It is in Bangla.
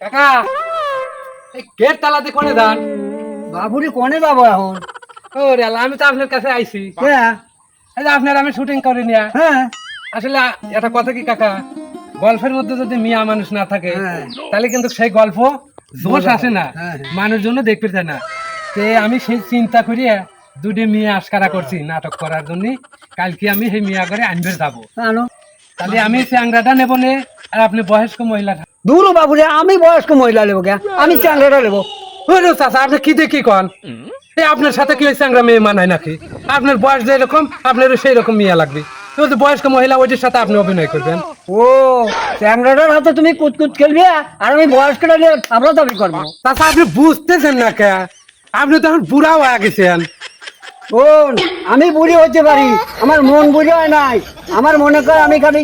কাকা এই গেট তালাতে কোনে যান? বাবুরি কোনে যাবো এখন? ও রে আল্লাহ, আমি তো আপনার কাছে আইছি। হ্যাঁ এই যে আপনার আমি শুটিং করি নিয়া। হ্যাঁ আসলে এটা কথা কি কাকা, গল্পের মধ্যে যদি মিয়া মানুষ না থাকে হ্যাঁ। তাহলে কিন্তু সেই গল্প জোশ আসে না, হ্যাঁ, হ্যাঁ। মানুষজন দেখতে চায় না। তে আমি সেই চিন্তা করিয়া দুটি মেয়ে আশকারা করছি নাটক করার জন্য। কালকে আমি সেই মিয়া করে আনবে যাবো। আনো তাহলে আমি চ্যাংরাটা নেবো নে, আর আপনি বয়স্ক মহিলা। দূর বাবুরে, আমি বয়স্ক মহিলা নেবো কে? আমি চ্যাংড়াটা নেবো। ওরে চাচা, আপনি কি দেখি কন? এই আপনার সাথে কি ওই চ্যাংরা মেয়ে মানায় নাকি? আপনার বয়স যেরকম আপনারও সেই রকম মেয়ে লাগবে। তো যে বয়স্ক মহিলা ওইটির সাথে আপনি অভিনয় করবেন। ও, চ্যাংড়াটার হাতে তুমি কুতকুত খেলবি আর আমি বয়স্কটা নিয়ে আমরা দাবি করবো। চাচা আপনি বুঝতেছেন না কে? আপনি তো এখন বুড়া হয়ে গেছেন। ও, আমি বুড়ি হতে পারি, আমার মন বুড়ি হয় নাই। আমার মনে কর আমি খালি